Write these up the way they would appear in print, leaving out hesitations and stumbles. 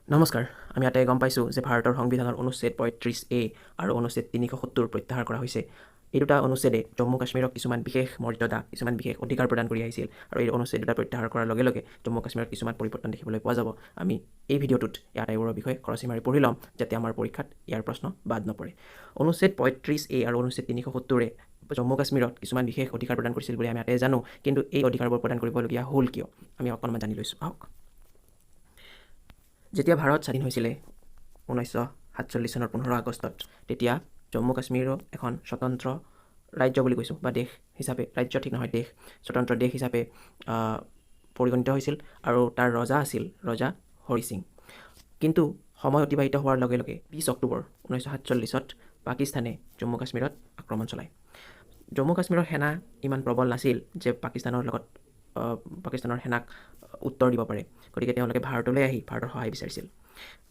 নমস্কাৰ, আমি ইয়াতে গম পাইছোঁ যে ভাৰতৰ সংবিধানৰ অনুচ্ছেদ ৩৫A আৰু অনুচ্ছেদ ৩৭০ প্ৰত্যাহাৰ কৰা হৈছে। এই দুটা অনুচ্ছেদে জম্মু কাশ্মীৰক কিছুমান বিশেষ মৰ্যাদা, কিছুমান বিশেষ অধিকাৰ প্ৰদান কৰি আহিছিল আৰু এই অনুচ্ছেদ দুটা প্ৰত্যাহাৰ কৰাৰ লগে লগে জম্মু কাশ্মীৰত কিছুমান পৰিৱৰ্তন দেখিবলৈ পোৱা যাব। আমি এই ভিডিঅ'টোত ইয়াত এইবোৰৰ বিষয়ে খৰচি মাৰি পঢ়ি ল'ম, যাতে আমাৰ পৰীক্ষাত ইয়াৰ প্ৰশ্ন বাদ নপৰে। অনুচ্ছেদ ৩৫A আৰু অনুচ্ছেদ ৩৭০ৰে জম্মু কাশ্মীৰত কিছুমান বিশেষ অধিকাৰ প্ৰদান কৰিছিল বুলি আমি ইয়াতে জানো, কিন্তু এই অধিকাৰবোৰ প্ৰদান কৰিবলগীয়া হ'ল কিয়? আমি অকণমান জানি লৈছোঁ। আহক। যেতিয়া ভাৰত স্বাধীন হৈছিলে 1947 চনৰ 15 আগষ্টত, তেতিয়া জম্মু কাশ্মীৰো এখন স্বতন্ত্ৰ ৰাজ্য বুলি কৈছোঁ, বা দেশ হিচাপে, ৰাজ্য ঠিক নহয়, দেশ, স্বতন্ত্ৰ দেশ হিচাপে পৰিগণিত হৈছিল আৰু তাৰ ৰজা আছিল ৰজা হৰি সিং। কিন্তু সময় অতিবাহিত হোৱাৰ লগে লগে 20 অক্টোবৰ 1947ত পাকিস্তানে জম্মু কাশ্মীৰত আক্ৰমণ চলায়। জম্মু কাশ্মীৰৰ সেনা ইমান প্ৰবল নাছিল যে পাকিস্তানৰ সেনাক উত্তৰ দিব পাৰে, গতিকে তেওঁলোকে ভাৰতলৈ আহি ভাৰতৰ সহায় বিচাৰিছিল।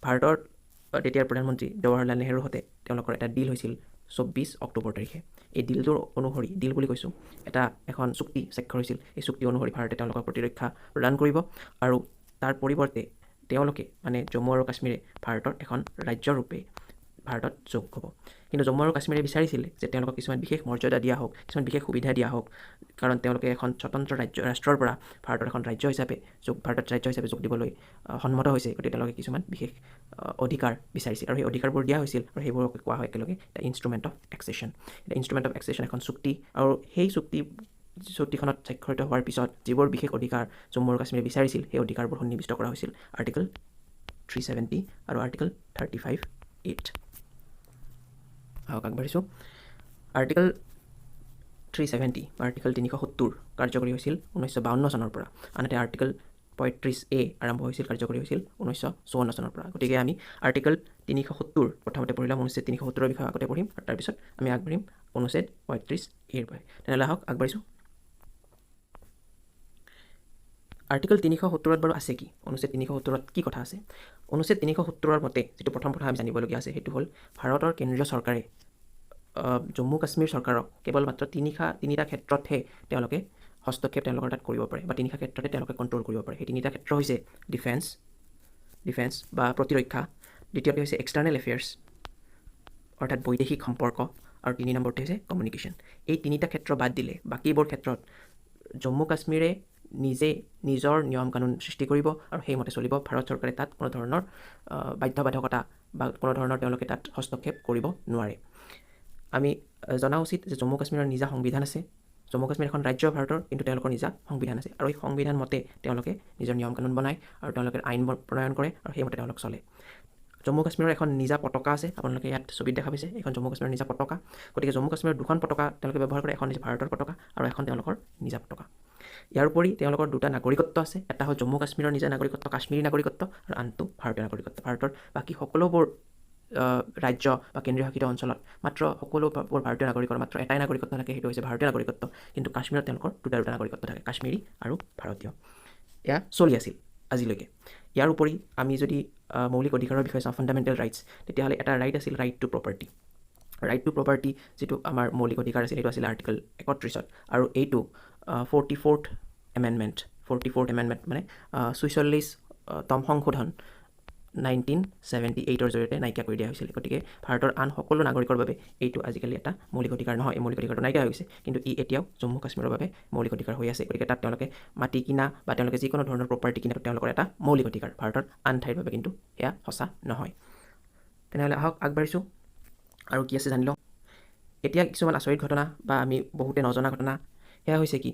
ভাৰতৰ তেতিয়াৰ প্ৰধানমন্ত্ৰী জৱাহৰলাল নেহৰুৰ সৈতে তেওঁলোকৰ এটা ডিল হৈছিল 24 অক্টোবৰ তাৰিখে। এই ডিলটোৰ অনুসৰি, ডিল বুলি কৈছোঁ, এখন চুক্তি স্বাক্ষৰ হৈছিল। এই চুক্তি অনুসৰি ভাৰতে তেওঁলোকৰ প্ৰতিৰক্ষা প্ৰদান কৰিব আৰু তাৰ পৰিৱৰ্তে তেওঁলোকে, মানে জম্মু আৰু কাশ্মীৰে, ভাৰতৰ এখন ৰাজ্যৰূপে ভাৰতত যোগ হ'ব। কিন্তু জম্মু আৰু কাশ্মীৰে বিচাৰিছিল যে তেওঁলোকক কিছুমান বিশেষ মৰ্যাদা দিয়া হওক, কিছুমান বিশেষ সুবিধা দিয়া হওক, কাৰণ তেওঁলোকে এখন স্বতন্ত্ৰ ৰাষ্ট্ৰৰ পৰা ভাৰতত ৰাজ্য হিচাপে যোগ দিবলৈ সন্মত হৈছে। গতিকে তেওঁলোকে কিছুমান বিশেষ অধিকাৰ বিচাৰিছিল আৰু সেই অধিকাৰবোৰ দিয়া হৈছিল, আৰু সেইবোৰক কোৱা হয় একেলগে the instrument of accession. The instrument of accession এখন চুক্তি, আৰু সেই চুক্তিখনত স্বাক্ষৰিত হোৱাৰ পিছত যিবোৰ বিশেষ অধিকাৰ জম্মু আৰু কাশ্মীৰে বিচাৰিছিল, সেই অধিকাৰবোৰ সন্নিৱিষ্ট কৰা হৈছিল আৰ্টিকল 370 আৰু আৰ্টিকল 35(8). আগবাঢ়িছোঁ। আৰ্টিকল 370 বা আৰ্টিকল 370 কাৰ্যকৰী হৈছিল 1952 চনৰ পৰা, আনহাতে আৰ্টিকল 35A আৰম্ভ হৈছিল, কাৰ্যকৰী হৈছিল 1954 চনৰ পৰা। গতিকে আমি আৰ্টিকল 370 প্ৰথমতে পঢ়ি ল'ম, অনুচ্ছেদ 370ৰ বিষয়ে আগতে পঢ়িম, আৰু তাৰপিছত আমি আগবাঢ়িম অনুচ্ছেদ 35Aৰ বিষয়ে। তেনেহ'লে আহক আগবাঢ়িছোঁ। আৰ্টিকল 370ত বাৰু আছে কি? অনুচ্ছেদ 370ত কি কথা আছে? অনুচ্ছেদ 370ৰ মতে যিটো প্ৰথম কথা আমি জানিবলগীয়া আছে, সেইটো হ'ল ভাৰতৰ কেন্দ্ৰীয় চৰকাৰে জম্মু কাশ্মীৰ চৰকাৰক কেৱল মাত্ৰ তিনিটা ক্ষেত্ৰতহে তেওঁলোকে হস্তক্ষেপ তেওঁলোকৰ তাত কৰিব পাৰে, বা তিনিটা ক্ষেত্ৰতে তেওঁলোকে কণ্ট্ৰল কৰিব পাৰে। সেই তিনিটা ক্ষেত্ৰ হৈছে ডিফেন্স বা প্ৰতিৰক্ষা, দ্বিতীয়তে হৈছে এক্সটাৰ্নেল এফেয়াৰ্ছ অৰ্থাৎ বৈদেশিক সম্পৰ্ক, আৰু 3 নম্বৰটো হৈছে কমিউনিকেশ্যন। এই তিনিটা ক্ষেত্ৰ বাদ দিলে বাকীবোৰ ক্ষেত্ৰত জম্মু কাশ্মীৰে নিজে নিজৰ নিয়ম কানুন সৃষ্টি কৰিব আৰু সেইমতে চলিব। ভাৰত চৰকাৰে তাত কোনো ধৰণৰ বাধ্যবাধকতা বা কোনো ধৰণৰ তেওঁলোকে তাত হস্তক্ষেপ কৰিব নোৱাৰে। আমি জনা উচিত যে জম্মু কাশ্মীৰৰ নিজা সংবিধান আছে। জম্মু কাশ্মীৰ এখন ৰাজ্য ভাৰতৰ, কিন্তু তেওঁলোকৰ নিজা সংবিধান আছে, আৰু এই সংবিধান মতে তেওঁলোকে নিজৰ নিয়ম কানুন বনায় আৰু তেওঁলোকে আইন প্ৰণয়ন কৰে, আৰু সেইমতে তেওঁলোক চলে। জম্মু কাশ্মীৰৰ এখন নিজা পতাকা আছে, আপোনালোকে ইয়াত ছবিত দেখা পাইছে, এইখন জম্মু কাশ্মীৰৰ নিজা পতাকা। গতিকে জম্মু কাশ্মীৰৰ দুখন পতাকা তেওঁলোকে ব্যৱহাৰ কৰে, এখন হৈছে ভাৰতৰ পতাকা আৰু এখন তেওঁলোকৰ নিজা পতাকা। ইয়াৰ উপৰি তেওঁলোকৰ দুটা নাগৰিকত্ব আছে, এটা হ'ল জম্মু কাশ্মীৰৰ নিজা নাগৰিকত্ব, কাশ্মীৰী নাগৰিকত্ব, আৰু আনটো ভাৰতীয় নাগৰিকত্ব। ভাৰতৰ বাকী সকলোবোৰ ৰাজ্য বা কেন্দ্ৰীয় শাসিত অঞ্চলত মাত্ৰ সকলোবোৰ ভাৰতীয় নাগৰিকৰ মাত্ৰ এটাই নাগৰিকত্ব থাকে, সেইটো হৈছে ভাৰতীয় নাগৰিকত্ব। কিন্তু কাশ্মীৰত তেওঁলোকৰ দুটা নাগৰিকত্ব থাকে, কাশ্মীৰী আৰু ভাৰতীয়। এয়া চলি আছিল আজিলৈকে। ইয়াৰ উপৰি আমি যদি মৌলিক অধিকাৰৰ বিষয়ে চাওঁ, ফাণ্ডামেণ্টেল ৰাইটছ, তেতিয়াহ'লে এটা ৰাইট আছিল right to property. Right to property যিটো আমাৰ মৌলিক অধিকাৰ আছিল, সেইটো আছিল আৰ্টিকল 31ত, আৰু এইটো 44th এমেণ্ডমেণ্ট মানে 46তম সংশোধন 1978ৰ জৰিয়তে নাইকিয়া কৰি দিয়া হৈছিল। গতিকে ভাৰতৰ আন সকলো নাগৰিকৰ বাবে এইটো আজিকালি এটা মৌলিক অধিকাৰ নহয়, এই মৌলিক অধিকাৰটো নাইকিয়া হৈ গৈছে, কিন্তু ই এতিয়াও জম্মু কাশ্মীৰৰ বাবে মৌলিক অধিকাৰ হৈ আছে। গতিকে তাত তেওঁলোকে মাটি কিনা বা তেওঁলোকে যিকোনো ধৰণৰ প্ৰপাৰ্টি কিনাটো তেওঁলোকৰ এটা মৌলিক অধিকাৰ। ভাৰতৰ আন ঠাইৰ বাবে কিন্তু সেয়া সঁচা নহয়। তেনেহ'লে আহক আগবাঢ়িছোঁ, আৰু কি আছে জানি লওঁ। এতিয়া কিছুমান আচৰিত ঘটনা বা আমি বহুতে নজনা ঘটনা, সেয়া হৈছে কি,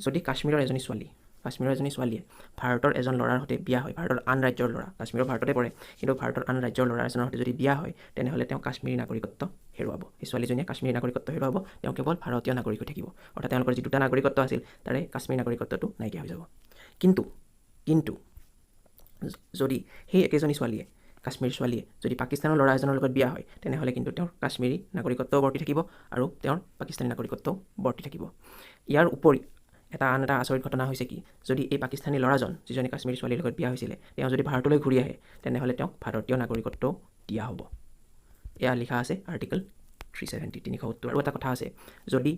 যদি কাশ্মীৰৰ এজনী ছোৱালীয়ে ভাৰতৰ এজন ল'ৰাৰ সৈতে বিয়া হয়, ভাৰতৰ আন ৰাজ্যৰ ল'ৰা, কাশ্মীৰৰ ভাৰততে পৰে, কিন্তু ভাৰতৰ আন ৰাজ্যৰ ল'ৰা এজনৰ সৈতে যদি বিয়া হয়, তেনেহ'লে তেওঁ কাশ্মীৰী নাগৰিকত্ব হেৰুৱাব। সেই ছোৱালীজনীয়ে কাশ্মীৰী নাগৰিকত্ব হেৰুৱাব, তেওঁ কেৱল ভাৰতীয় নাগৰিক হৈ থাকিব। অৰ্থাৎ তেওঁলোকৰ যি দুটা নাগৰিকত্ব আছিল, তাৰে কাশ্মীৰী নাগৰিকত্বটো নাইকিয়া হৈ যাব। কিন্তু যদি সেই একেজনী ছোৱালীয়ে, কাশ্মীৰী ছোৱালীয়ে যদি পাকিস্তানৰ ল'ৰা এজনৰ লগত বিয়া হয়, তেনেহ'লে কিন্তু তেওঁৰ কাশ্মীৰী নাগৰিকত্বও বৰ্তি থাকিব আৰু তেওঁৰ পাকিস্তানী নাগৰিকত্বও বৰ্তি থাকিব। ইয়াৰ উপৰি আন এটা আচৰিত ঘটনা হৈছে কি, যদি এই পাকিস্তানী ল'ৰাজন, যিজনী কাশ্মীৰী ছোৱালীৰ লগত বিয়া হৈছিলে, তেওঁ যদি ভাৰতলৈ ঘূৰি আহে, তেনেহ'লে তেওঁক ভাৰতীয় নাগৰিকত্বও দিয়া হ'ব। এয়া লিখা আছে আৰ্টিকল 370। আৰু এটা কথা আছে, যদি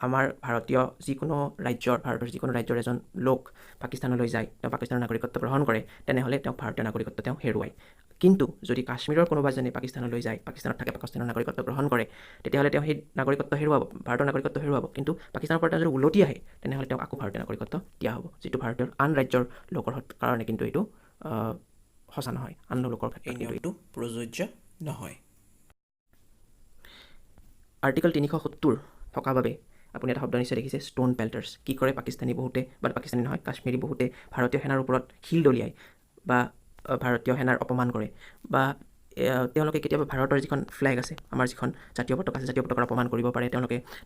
আমাৰ ভাৰতীয় যিকোনো ৰাজ্যৰ ভাৰতৰ যিকোনো ৰাজ্যৰ এজন লোক পাকিস্তানলৈ যায়, তেওঁ পাকিস্তানৰ নাগৰিকত্ব গ্ৰহণ কৰে, তেনেহ'লে তেওঁ ভাৰতীয় নাগৰিকত্ব তেওঁ হেৰুৱায়। কিন্তু যদি কাশ্মীৰৰ কোনোবাজনে পাকিস্তানলৈ যায়, পাকিস্তানত থাকে, পাকিস্তানৰ নাগৰিকত্ব গ্ৰহণ কৰে, তেতিয়াহ'লে তেওঁ সেই নাগৰিকত্ব হেৰুৱাব, ভাৰতৰ নাগৰিকত্ব হেৰুৱাব। কিন্তু পাকিস্তানৰ পৰা তেওঁ যদি উলটি আহে, তেনেহ'লে তেওঁক আকৌ ভাৰতীয় নাগৰিকত্ব দিয়া হ'ব, যিটো ভাৰতীয় আন ৰাজ্যৰ লোকৰ কাৰণে কিন্তু এইটো সঁচা নহয়, আন লোকৰ ক্ষেত্ৰত কিন্তু এইটো প্ৰযোজ্য নহয়। আৰ্টিকল 370 থকা বাবে আপুনি এটা শব্দ নিশ্চয় দেখিছে, ষ্টোন পেল্টাৰ্ছ। কি কৰে পাকিস্তানী বহুতে, বা পাকিস্তানী নহয়, কাশ্মীৰী বহুতে ভাৰতীয় সেনাৰ ওপৰত শিল দলিয়ায় বা ভাৰতীয় সেনাৰ অপমান কৰে, বা তেওঁলোকে কেতিয়াবা ভাৰতৰ যিখন ফ্লেগ আছে, আমাৰ যিখন জাতীয় পতাকা আছে, জাতীয় পতাকাৰ অপমান কৰিব পাৰে।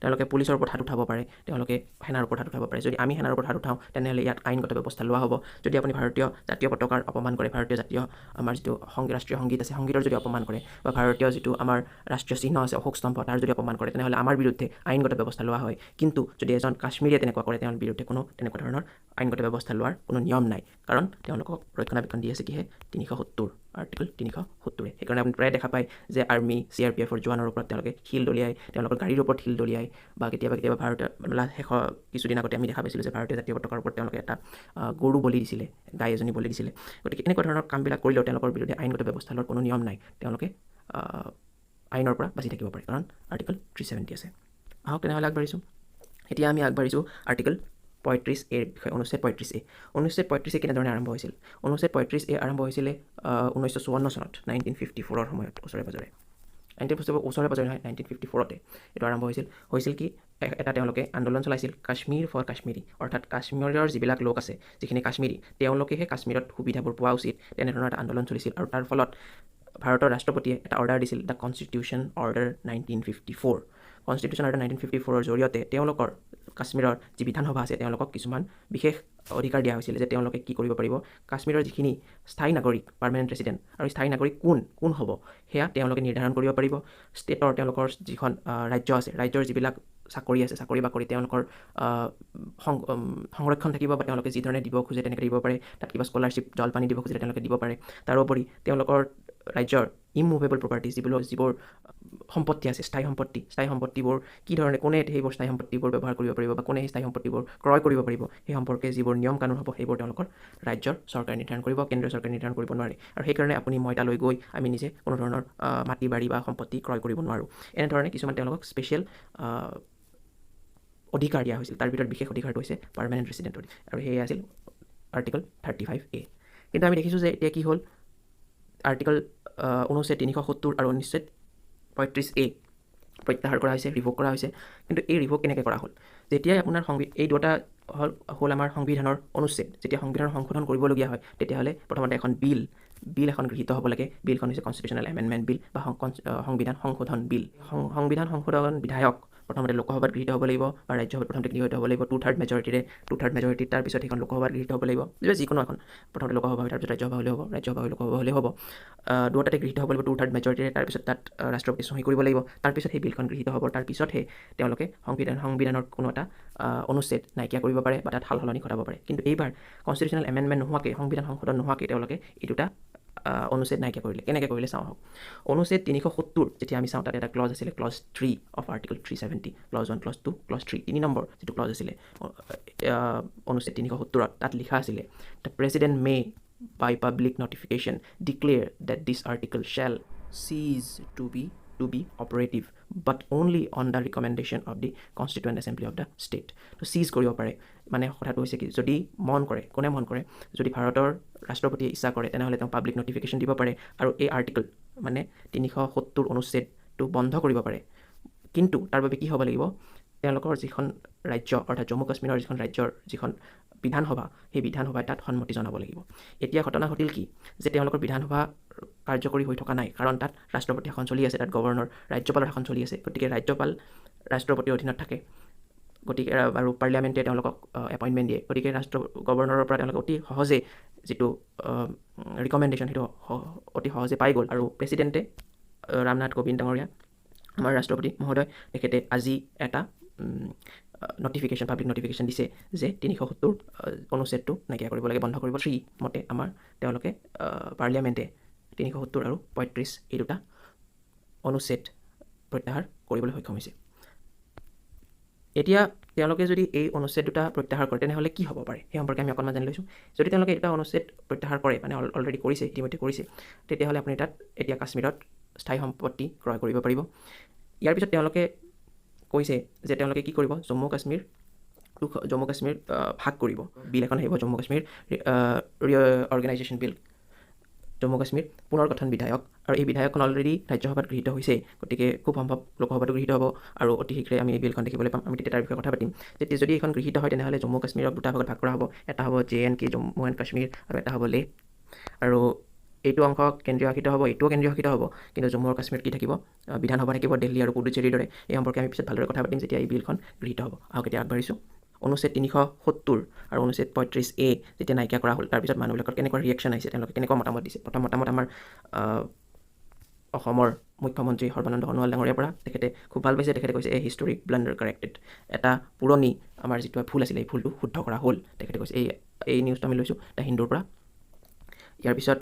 তেওঁলোকে পুলিচৰ ওপৰত হাত উঠাব পাৰে, তেওঁলোকে সেনাৰ ওপৰত হাত উঠাব পাৰে। যদি আমি সেনাৰ ওপৰত হাত উঠাওঁ, তেনেহ'লে ইয়াত আইনগত ব্যৱস্থা লোৱা হ'ব। যদি আপুনি ভাৰতীয় জাতীয় পতাকাৰ অপমান কৰে, ভাৰতীয় জাতীয় আমাৰ যিটো ৰাষ্ট্ৰীয় সংগীত আছে, সংগীতৰ যদি অপমান কৰে, বা ভাৰতীয় যিটো আমাৰ ৰাষ্ট্ৰীয় চিহ্ন আছে, অশোক স্তম্ভ, তাৰ যদি অপমান কৰে, তেনেহ'লে আমাৰ বিৰুদ্ধে আইনগত ব্যৱস্থা লোৱা হয়। কিন্তু যদি এজন কাশ্মীৰীয়ে তেনেকুৱা কৰে, তেওঁৰ বিৰুদ্ধে কোনো তেনেকুৱা ধৰণৰ আইনগত ব্যৱস্থা লোৱাৰ কোনো নিয়ম নাই, কাৰণ তেওঁলোকক ৰক্ষণাবেক্ষণ দি আছে কিহে? 370, আৰ্টিকল 370। সেইকাৰণে আপুনি প্ৰায় দেখা পায় যে আৰ্মি, CRPFৰ জোৱানৰ ওপৰত তেওঁলোকে শিল দলিয়ায়, তেওঁলোকৰ গাড়ীৰ ওপৰত শিল দলিয়ায়, বা কেতিয়াবা ভাৰতীয় কিছুদিন আগতে আমি দেখা পাইছিলোঁ যে ভাৰতীয় জাতীয় পতাকাৰ ওপৰত তেওঁলোকে এটা গৰু বলি দিছিলে, গাই এজনী বলি দিছিলে। গতিকে এনেকুৱা ধৰণৰ কামবিলাক কৰিলেও তেওঁলোকৰ বিৰুদ্ধে আইনগত ব্যৱস্থা লোৱাৰ কোনো নিয়ম নাই, তেওঁলোকে আইনৰ পৰা বাচি থাকিব পাৰে, কাৰণ আৰ্টিকল 370 আছে। আহক তেনেহ'লে আগবাঢ়িছোঁ। এতিয়া আমি আগবাঢ়িছোঁ আৰ্টিকল 35A বিষয়ে, অনুচ্ছেদ 35A। অনুচ্ছেদ 35A কেনেধৰণে আৰম্ভ হৈছিল? অনুচ্ছেদ 35A আৰম্ভ হৈছিলে 1954 চনত, 1954ৰ সময়ত, ওচৰে পাজৰে। 1954তে এইটো আৰম্ভ হৈছিল কি? এটা তেওঁলোকে আন্দোলন চলাইছিল, কাশ্মীৰ ফৰ কাশ্মীৰী, অৰ্থাৎ কাশ্মীৰৰ যিবিলাক লোক আছে, যিখিনি কাশ্মীৰী, তেওঁলোকেহে কাশ্মীৰত সুবিধাবোৰ পোৱা উচিত, তেনেধৰণৰ এটা আন্দোলন চলিছিল। আৰু তাৰ ফলত ভাৰতৰ ৰাষ্ট্ৰপতিয়ে এটা অৰ্ডাৰ দিছিল, the constitution order 1954। Constitution order 1954ৰ জৰিয়তে তেওঁলোকৰ কাশ্মীৰৰ যি বিধানসভা আছে, তেওঁলোকক কিছুমান বিশেষ অধিকাৰ দিয়া হৈছিল, যে তেওঁলোকে কি কৰিব পাৰিব, কাশ্মীৰৰ যিখিনি স্থায়ী নাগৰিক, পাৰ্মানেণ্ট ৰেচিডেণ্ট, আৰু স্থায়ী নাগৰিক কোন হ'ব, সেয়া তেওঁলোকে নিৰ্ধাৰণ কৰিব পাৰিব। ষ্টেটৰ তেওঁলোকৰ যিখন ৰাজ্য আছে, ৰাজ্যৰ যিবিলাক চাকৰি আছে, চাকৰি বাকৰি তেওঁলোকৰ সংৰক্ষণ থাকিব, বা তেওঁলোকে যি ধৰণে দিব খোজে তেনেকৈ দিব পাৰে। তাত কিবা স্কলাৰশ্বিপ, জলপানী দিব খুজিলে তেওঁলোকে দিব পাৰে। তাৰোপৰি তেওঁলোকৰ ৰাজ্যৰ ইমুভেবল প্ৰপাৰ্টিজ, যিবোৰ সম্পত্তি আছে, স্থায়ী সম্পত্তিবোৰ কি ধৰণে, কোনে সেইবোৰ স্থায়ী সম্পত্তিবোৰ ব্যৱহাৰ কৰিব পাৰিব, বা কোনে সেই স্থায়ী সম্পত্তিবোৰ ক্ৰয় কৰিব পাৰিব, সেই সম্পৰ্কে যিবোৰ নিয়ম কানুন হ'ব, সেইবোৰ তেওঁলোকৰ ৰাজ্যৰ চৰকাৰে নিৰ্ধাৰণ কৰিব, কেন্দ্ৰীয় চৰকাৰে নিৰ্ধাৰণ কৰিব নোৱাৰে। আৰু সেইকাৰণে আপুনি মই তালৈ গৈ আমি নিজে কোনো ধৰণৰ মাটি বাৰী বা সম্পত্তি ক্ৰয় কৰিব নোৱাৰোঁ। এনেধৰণে কিছুমান তেওঁলোকক স্পেচিয়েল অধিকাৰ দিয়া হৈছিল। তাৰ ভিতৰত বিশেষ অধিকাৰটো হৈছে পাৰ্মানেণ্ট ৰেচিডেণ্ট অধিকাৰ, আৰু সেয়া আছিল আৰ্টিকল 35A। কিন্তু আমি দেখিছোঁ যে এতিয়া কি হ'ল, আৰ্টিকল অনুচ্ছেদ 370 আৰু অনুচ্ছেদ 35A প্ৰত্যাহাৰ কৰা হৈছে, ৰিভোক কৰা হৈছে। কিন্তু এই ৰিভোক কেনেকৈ কৰা হ'ল? যেতিয়াই আপোনাৰ এই দুটা হ'ল আমাৰ সংবিধানৰ অনুচ্ছেদ। যেতিয়া সংবিধানৰ সংশোধন কৰিবলগীয়া হয়, তেতিয়াহ'লে প্ৰথমতে এখন বিল এখন গৃহীত হ'ব লাগে। বিলখন হৈছে কনষ্টিটিউশ্যনেল এমেণ্ডমেণ্ট বিল, বা সংবিধান সংশোধন বিল। সংবিধান সংশোধন বিধায়ক প্ৰথমতে লোকসভাত গৃহীত হ'ব লাগিব, বা ৰাজ্যসভাত প্ৰথমতে গৃহীত হ'ব লাগিব 2/3 মেজৰিটি, তাৰপিছত সেইখন লোকসভাত গৃহীত হ'ব লাগিব। যিকোনো এখন প্ৰথমতে লোকসভা হয়, তাৰপিছত ৰাজ্যসভা হ'লেও হ'ব, ৰাজ্যসভা হৈ লোকসভা হ'লেও হ'ব। দুটাতে গৃহীত হ'ব লাগিব 2/3 মেজৰিটিৰে, তাৰপিছত তাত ৰাষ্ট্ৰপতি চহী কৰিব লাগিব, তাৰপিছত সেই বিলখন গৃহীত হ'ব। তাৰপিছতহে তেওঁলোকে সংবিধানৰ কোনো এটা অনুচ্ছেদ নাইকিয়া কৰিব পাৰে, বা তাত সাল সলনি ঘটাব পাৰে। কিন্তু এইবাৰ কনষ্টিটিউশ্যনেল এমেণ্ডমেণ্ট নোহোৱাকৈ, সংবিধান সংশোধন নোহোৱাকৈ তেওঁলোকে এই দুটা অনুচ্ছেদ নাইকিয়া কৰিলে। কেনেকৈ কৰিলে চাওঁ আহক। অনুচ্ছেদ 370 যেতিয়া আমি চাওঁ, তাত এটা ক্লজ আছিলে, clause 3 of article 370, clause 1, clause 2, clause 3, 3 নম্বৰ যিটো ক্লজ আছিলে অনুচ্ছেদ 370ত, তাত লিখা আছিলে, the president may by public notification declare that this article shall cease to be operative but only on the recommendation of the Constituent Assembly of the state. তো চিজ কৰিব পাৰে, মানে কথাটো হৈছে কি, যদি কোনে মন কৰে, যদি ভাৰতৰ ৰাষ্ট্ৰপতিয়ে ইচ্ছা কৰে, তেনেহ'লে তেওঁ পাব্লিক নটিফিকেশ্যন দিব পাৰে, আৰু এই আৰ্টিকল মানে 370 অনুচ্ছেদটো বন্ধ কৰিব পাৰে। কিন্তু তাৰ বাবে কি হ'ব লাগিব, তেওঁলোকৰ যিখন ৰাজ্য, অৰ্থাৎ জম্মু কাশ্মীৰৰ যিখন বিধানসভা, সেই বিধানসভাই তাত সন্মতি জনাব লাগিব। এতিয়া ঘটনা ঘটিল কি, যে তেওঁলোকৰ বিধানসভা কাৰ্যকৰী হৈ থকা নাই, কাৰণ তাত ৰাষ্ট্ৰপতি শাসন চলি আছে, তাত ৰাজ্যপালৰ শাসন চলি আছে। গতিকে ৰাজ্যপাল ৰাষ্ট্ৰপতিৰ অধীনত থাকে, গতিকে আৰু পাৰ্লিয়ামেণ্টে তেওঁলোকক এপইণ্টমেণ্ট দিয়ে। গতিকে গভৰ্ণৰৰ পৰা তেওঁলোকে অতি সহজে যিটো ৰিকমেণ্ডেশ্যন, সেইটো অতি সহজে পাই গ'ল। আৰু প্ৰেচিডেণ্টে ৰামনাথ কোবিন্দ ডাঙৰীয়া, আমাৰ ৰাষ্ট্ৰপতি মহোদয়, তেখেতে আজি এটা পাব্লিক নটিফিকেশ্যন দিছে যে 370 অনুচ্ছেদটো নাইকিয়া কৰিব লাগে, বন্ধ কৰিব। 3 মতে তেওঁলোকে পাৰ্লিয়ামেণ্টে 370 আৰু 35 এই দুটা অনুচ্ছেদ প্ৰত্যাহাৰ কৰিবলৈ সক্ষম হৈছে। এতিয়া তেওঁলোকে যদি এই অনুচ্ছেদ দুটা প্ৰত্যাহাৰ কৰে তেনেহ'লে কি হ'ব পাৰে সেই সম্পৰ্কে আমি অকণমান জানি লৈছোঁ। যদি তেওঁলোকে এই দুটা অনুচ্ছেদ প্ৰত্যাহাৰ কৰে মানে অলৰেডি কৰিছে ইতিমধ্যে কৰিছে তেতিয়াহ'লে আপুনি তাত এতিয়া কাশ্মীৰত স্থায়ী সম্পত্তি ক্ৰয় কৰিব পাৰিব। ইয়াৰ পিছত তেওঁলোকে কৈছে যে তেওঁলোকে কি কৰিব জম্মু কাশ্মীৰ ভাগ কৰিব। বিল এখন আহিব জম্মু কাশ্মীৰ ৰিঅৰ্গেনাইজেশ্যন বিল, জম্মু কাশ্মীৰ পুনৰ গঠন বিধায়ক, আৰু এই বিধায়কখন অলৰেডি ৰাজ্যসভাত গৃহীত হৈছে, গতিকে খুব সম্ভৱ লোকসভাতো গৃহীত হ'ব আৰু অতি শীঘ্ৰে আমি এই বিলখন দেখিবলৈ পাম। আমি তেতিয়া তাৰ বিষয়ে কথা পাতিম। তেতিয়া যদি এইখন গৃহীত হয় তেনেহ'লে জম্মু কাশ্মীৰক দুটা ভাগত ভাগ কৰা হ'ব। এটা হ'ব JNK জম্মু এণ্ড কাশ্মীৰ আৰু এটা হ'ব লেহ। আৰু এইটো অংশ কেন্দ্ৰীয় শাসিত হ'ব, এইটোও কেন্দ্ৰীয় শাসিত হ'ব, কিন্তু জম্মু আৰু কাশ্মীৰত কি থাকিব বিধানসভা থাকিব দিল্লী আৰু পুডুচেৰীৰ দৰে। এই সম্পৰ্কে আমি পিছত ভালদৰে কথা পাতিম যেতিয়া এই বিলখন গৃহীত হ'ব। আহক এতিয়া আগবাঢ়িছোঁ। অনুচ্ছেদ 370 আৰু অনুচ্ছেদ 35A যেতিয়া নাইকিয়া কৰা হ'ল তাৰপিছত মানুহবিলাকৰ কেনেকুৱা ৰিয়েকশ্যন আহিছে, তেওঁলোকে কেনেকুৱা মতামত দিছে। প্ৰথম মতামত আমাৰ অসমৰ মুখ্যমন্ত্ৰী সৰ্বানন্দ সোণোৱাল ডাঙৰীয়াৰ পৰা। তেখেতে খুব ভাল পাইছে। তেখেতে কৈছে এই হিষ্টৰিক ব্লাণ্ডাৰ কাৰেক্টেড, এটা পুৰণি আমাৰ যিটো ভুল আছিলে এই ভুলটো শুদ্ধ কৰা হ'ল। তেখেতে কৈছে এই নিউজটো আমি লৈছোঁ দ্য হিন্দুৰ পৰা। ইয়াৰ পিছত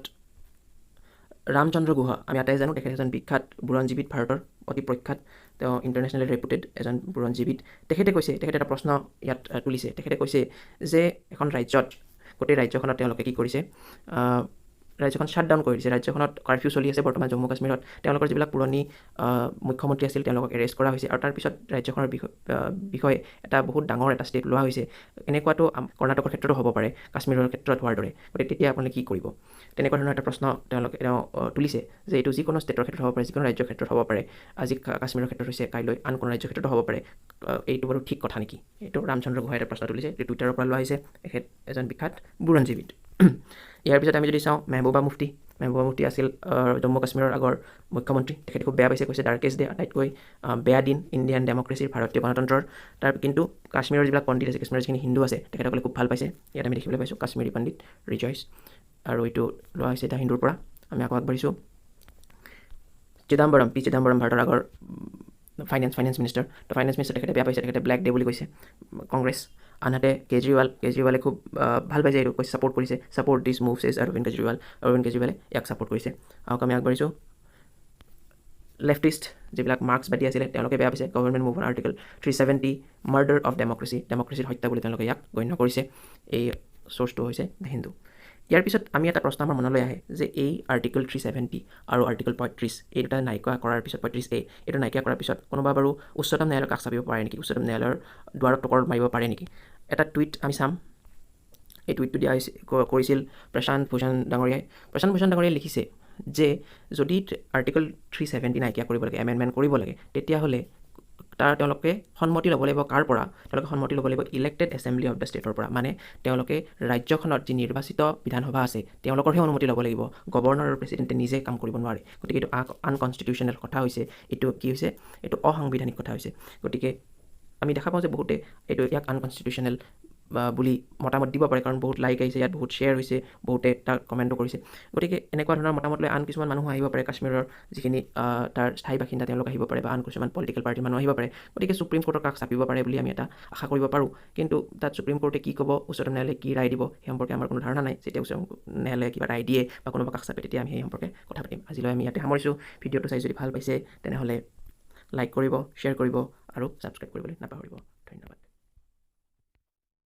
ৰামচন্দ্ৰ গুহা, আমি আটাই জানো তেখেত এজন বিখ্যাত বুৰঞ্জীবিদ, ভাৰতৰ অতি প্ৰখ্যাত, তেওঁ ইণ্টাৰনেশ্যনেলি ৰেপুটেড এজন বুৰঞ্জীবিদ। তেখেতে কৈছে, তেখেতে এটা প্ৰশ্ন ইয়াত তুলিছে। তেখেতে কৈছে যে এখন ৰাজ্যত, গোটেই ৰাজ্যখনত তেওঁলোকে কি কৰিছে, ৰাজ্যখন শ্বাটডাউন কৰি দিছে। ৰাজ্যখনত কাৰফিউ চলি আছে বৰ্তমান জম্মু কাশ্মীৰত। তেওঁলোকৰ যিবিলাক পুৰণি মুখ্যমন্ত্ৰী আছিল তেওঁলোকক এৰেষ্ট কৰা হৈছে আৰু তাৰপিছত ৰাজ্যখনৰ বিষয়ে এটা বহুত ডাঙৰ এটা ষ্টেপ লোৱা হৈছে। এনেকুৱাটো কৰ্ণাটকৰ ক্ষেত্ৰতো হ'ব পাৰে, কাশ্মীৰৰ ক্ষেত্ৰত হোৱাৰ দৰে। গতিকে তেতিয়া আপুনি কি কৰিব? তেনেকুৱা ধৰণৰ এটা প্ৰশ্ন তেওঁ তুলিছে যে এইটো যিকোনো ষ্টেটৰ ক্ষেত্ৰত হ'ব পাৰে, যিকোনো ৰাজ্যৰ ক্ষেত্ৰত হ'ব পাৰে। আজি কাশ্মীৰৰ ক্ষেত্ৰত হৈছে, কাইলৈ আন কোনো ৰাজ্যৰ ক্ষেত্ৰতো হ'ব পাৰে। এইটো বাৰু ঠিক কথা নেকি? এইটো ৰামচন্দ্ৰ গুহাই এটা প্ৰশ্ন তুলিছে, এইটো টুইটাৰৰ পৰা লোৱা হৈছে। তেখেত এজন বিখ্যাত বুৰঞ্জীবিদ। ইয়াৰ পিছত আমি যদি চাওঁ মেহবুবা মুফতি আছিল জম্মু কাশ্মীৰৰ আগৰ মুখ্যমন্ত্ৰী। তেখেতে খুব বেয়া পাইছে, কৈছে ডাৰ্কেষ্ট ডে, আটাইতকৈ বেয়া দিন ইণ্ডিয়ান ডেমক্ৰেচিৰ, ভাৰতীয় গণতন্ত্ৰৰ। কিন্তু কাশ্মীৰৰ যিবিলাক পণ্ডিত আছে, কাশ্মীৰৰ যিখিনি হিন্দু আছে, তেখেতসকলে খুব ভাল পাইছে। ইয়াত আমি দেখিবলৈ পাইছোঁ কাশ্মীৰী পণ্ডিত ৰিজইচ, আৰু এইটো লোৱা হৈছে দ্য হিন্দুৰ পৰা। আমি আকৌ আগবাঢ়িছোঁ। পি চিদাম্বৰম ভাৰতৰ আগৰ ফাইনেন্স মিনিষ্টাৰ। তো ফাইনেন্স মিনিষ্টাৰ তেখেতে বেয়া পাইছে, তেখেতে ব্লেক ডে বুলি কৈছে কংগ্ৰেছ। আনহাতে কেজৰিৱালে খুব ভাল পাইছে, এইটো কৈছে, ছাপৰ্ট কৰিছে, support this moves is Arvind কেজৰিৱালে ইয়াক ছাপৰ্ট কৰিছে। আহক আমি আগবাঢ়িছোঁ। লেফটিষ্ট যিবিলাক মাৰ্ক্সবাদী আছিলে তেওঁলোকে বেয়া পাইছে government move on article 370 murder of ডেমক্ৰেচিৰ হত্যা বুলি তেওঁলোকে ইয়াক গণ্য কৰিছে। এই চ'ৰ্চটো হৈছে দ্য হিন্দু। ইয়াৰ পিছত আমি এটা প্ৰশ্ন আমাৰ মনলৈ আহে যে এই আৰ্টিকল 370 আৰু আৰ্টিকল 35 এই দুটা নাইকিয়া কৰাৰ পিছত, 35A এইটো নাইকিয়া কৰাৰ পিছত কোনোবা বাৰু উচ্চতম ন্যায়ালয়ক কাষ চাপিব পাৰে নেকি? উচ্চতম ন্যায়ালয়ৰ দুৱাৰত টকৰ মাৰিব পাৰে নেকি? এটা টুইট আমি চাম। এই টুইটটো কৰিছিল প্ৰশান্ত ভূষণ ডাঙৰীয়াই লিখিছে যে যদি আৰ্টিকল 370 নাইকিয়া কৰিব লাগে, এমেণ্ডমেণ্ট কৰিব লাগে, তেতিয়াহ'লে তেওঁলোকে সন্মতি ল'ব লাগিব কাৰ পৰা? তেওঁলোকে সন্মতি ল'ব লাগিব ইলেক্টেড এছেম্বলি অফ দ্য ষ্টেটৰ পৰা। মানে তেওঁলোকে ৰাজ্যখনত যি নিৰ্বাচিত বিধানসভা আছে তেওঁলোকৰহে অনুমতি ল'ব লাগিব। গভৰ্ণৰ আৰু প্ৰেচিডেণ্টে নিজে কাম কৰিব নোৱাৰে। গতিকে এইটো আনকনষ্টিটিউচনেল কথা হৈছে। এইটো কি হৈছে? এইটো অসাংবিধানিক কথা হৈছে। গতিকে আমি দেখা পাওঁ যে বহুতে ইয়াক আনকনষ্টিটিউচনেল বুলি মতামত দিব পাৰে, কাৰণ বহুত লাইক আহিছে, ইয়াত বহুত শ্বেয়াৰ হৈছে, বহুতে তাক কমেণ্টো কৰিছে। গতিকে এনেকুৱা ধৰণৰ মতামত লৈ আন কিছুমান মানুহ আহিব পাৰে, কাশ্মীৰৰ যিখিনি তাৰ স্থায়ী বাসিন্দা তেওঁলোক আহিব পাৰে, বা আন কিছুমান পলিটিকেল পাৰ্টিৰ মানুহ আহিব পাৰে। গতিকে সুপ্ৰিম কোৰ্টৰ কাষ চাপিব পাৰে বুলি আমি এটা আশা কৰিব পাৰোঁ। কিন্তু তাত সুপ্ৰিম কোৰ্টে কি ক'ব, উচ্চতম ন্যায়ালয়ে কি ৰায় দিব সেই সম্পৰ্কে আমাৰ কোনো ধাৰণা নাই। যেতিয়া উচ্চতম ন্যায়ালয়ে কিবা ৰায় দিয়ে বা কোনোবা কাষ চাপে তেতিয়া আমি সেই সম্পৰ্কে কথা পাতিম। আজিলৈ আমি ইয়াতে সামৰিছোঁ। ভিডিঅ'টো চাই যদি ভাল পাইছে তেনেহ'লে লাইক কৰিব, শ্বেয়াৰ কৰিব আৰু ছাবস্ক্ৰাইব কৰিবলৈ নাপাহৰিব। ধন্যবাদ।